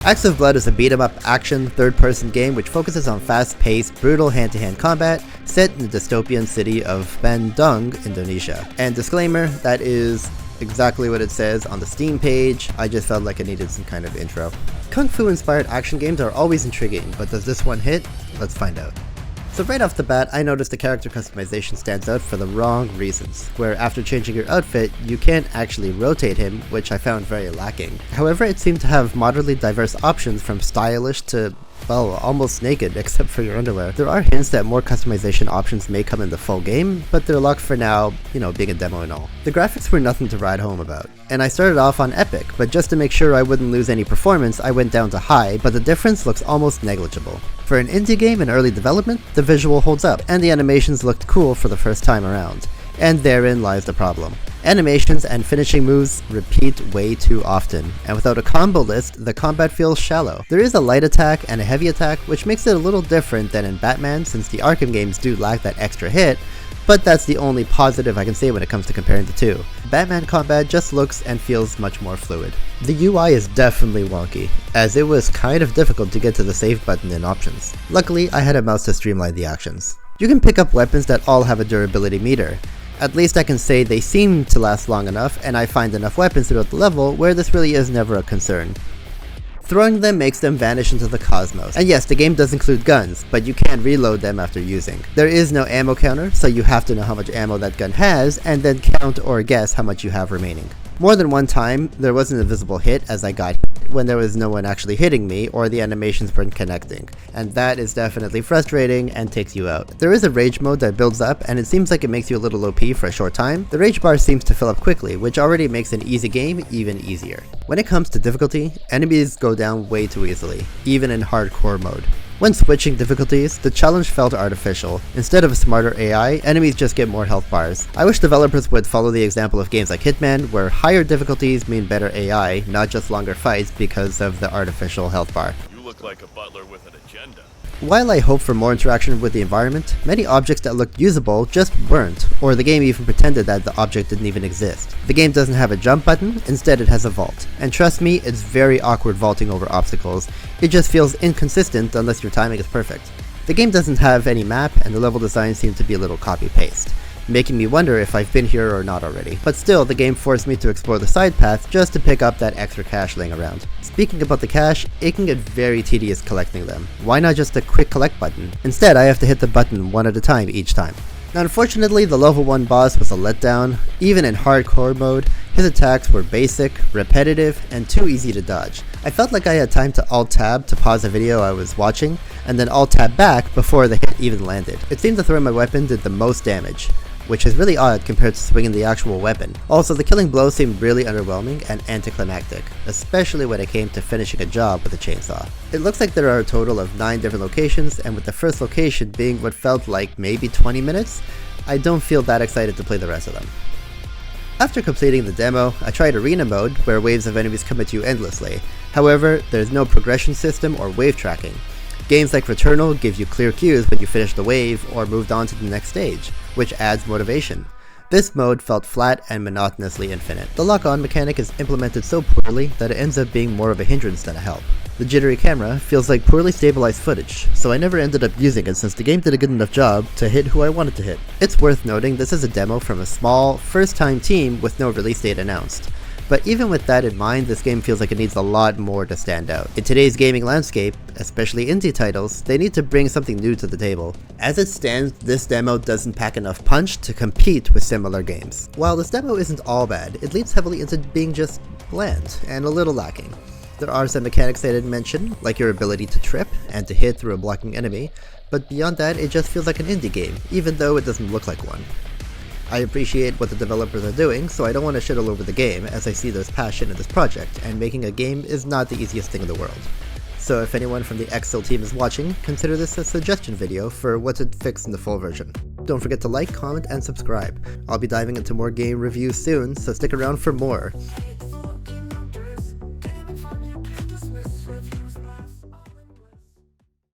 Axe of Blood is a beat-em-up action, third-person game which focuses on fast-paced, brutal hand-to-hand combat set in the dystopian city of Bandung, Indonesia. And disclaimer, that is exactly what it says on the Steam page. I just felt like it needed some kind of intro. Kung Fu-inspired action games are always intriguing, but does this one hit? Let's find out. So right off the bat, I noticed the character customization stands out for the wrong reasons, where after changing your outfit, you can't actually rotate him, which I found very lacking. However, it seemed to have moderately diverse options from stylish to, well, almost naked except for your underwear. There are hints that more customization options may come in the full game, but they're locked for now, being a demo and all. The graphics were nothing to write home about, and I started off on Epic, but just to make sure I wouldn't lose any performance, I went down to High, but the difference looks almost negligible. For an indie game in early development, the visual holds up, and the animations looked cool for the first time around. And therein lies the problem. Animations and finishing moves repeat way too often, and without a combo list, the combat feels shallow. There is a light attack and a heavy attack, which makes it a little different than in Batman since the Arkham games do lack that extra hit, but that's the only positive I can say when it comes to comparing the two. Batman combat just looks and feels much more fluid. The UI is definitely wonky, as it was kind of difficult to get to the save button in options. Luckily, I had a mouse to streamline the actions. You can pick up weapons that all have a durability meter. At least I can say they seem to last long enough, and I find enough weapons throughout the level where this really is never a concern. Throwing them makes them vanish into the cosmos. And yes, the game does include guns, but you can't reload them after using. There is no ammo counter, so you have to know how much ammo that gun has, and then count or guess how much you have remaining. More than one time, there was an invisible hit as I got hit when there was no one actually hitting me or the animations weren't connecting, and that is definitely frustrating and takes you out. There is a rage mode that builds up and it seems like it makes you a little OP for a short time. The rage bar seems to fill up quickly, which already makes an easy game even easier. When it comes to difficulty, enemies go down way too easily, even in hardcore mode. When switching difficulties, the challenge felt artificial. Instead of a smarter AI, enemies just get more health bars. I wish developers would follow the example of games like Hitman, where higher difficulties mean better AI, not just longer fights because of the artificial health bar. You look like a butler with an agenda. While I hope for more interaction with the environment, many objects that looked usable just weren't, or the game even pretended that the object didn't even exist. The game doesn't have a jump button, instead it has a vault. And trust me, it's very awkward vaulting over obstacles. It just feels inconsistent unless your timing is perfect. The game doesn't have any map, and the level design seems to be a little copy-paste, making me wonder if I've been here or not already. But still, the game forced me to explore the side paths just to pick up that extra cash laying around. Speaking about the cash, it can get very tedious collecting them. Why not just a quick collect button? Instead, I have to hit the button one at a time each time. Now unfortunately, the level 1 boss was a letdown. Even in hardcore mode, his attacks were basic, repetitive, and too easy to dodge. I felt like I had time to Alt-Tab to pause the video I was watching, and then Alt-Tab back before the hit even landed. It seemed the throw my weapon did the most damage, which is really odd compared to swinging the actual weapon. Also, the killing blow seemed really underwhelming and anticlimactic, especially when it came to finishing a job with a chainsaw. It looks like there are a total of 9 different locations, and with the first location being what felt like maybe 20 minutes, I don't feel that excited to play the rest of them. After completing the demo, I tried arena mode, where waves of enemies come at you endlessly. However, there's no progression system or wave tracking. Games like Returnal give you clear cues when you finish the wave or moved on to the next stage, which adds motivation. This mode felt flat and monotonously infinite. The lock-on mechanic is implemented so poorly that it ends up being more of a hindrance than a help. The jittery camera feels like poorly stabilized footage, so I never ended up using it since the game did a good enough job to hit who I wanted to hit. It's worth noting this is a demo from a small, first-time team with no release date announced. But even with that in mind, this game feels like it needs a lot more to stand out. In today's gaming landscape, especially indie titles, they need to bring something new to the table. As it stands, this demo doesn't pack enough punch to compete with similar games. While this demo isn't all bad, it leans heavily into being just bland and a little lacking. There are some mechanics I didn't mention, like your ability to trip and to hit through a blocking enemy, but beyond that, it just feels like an indie game, even though it doesn't look like one. I appreciate what the developers are doing, so I don't want to shit all over the game, as I see there's passion in this project, and making a game is not the easiest thing in the world. So if anyone from the Excel team is watching, consider this a suggestion video for what to fix in the full version. Don't forget to like, comment, and subscribe. I'll be diving into more game reviews soon, so stick around for more.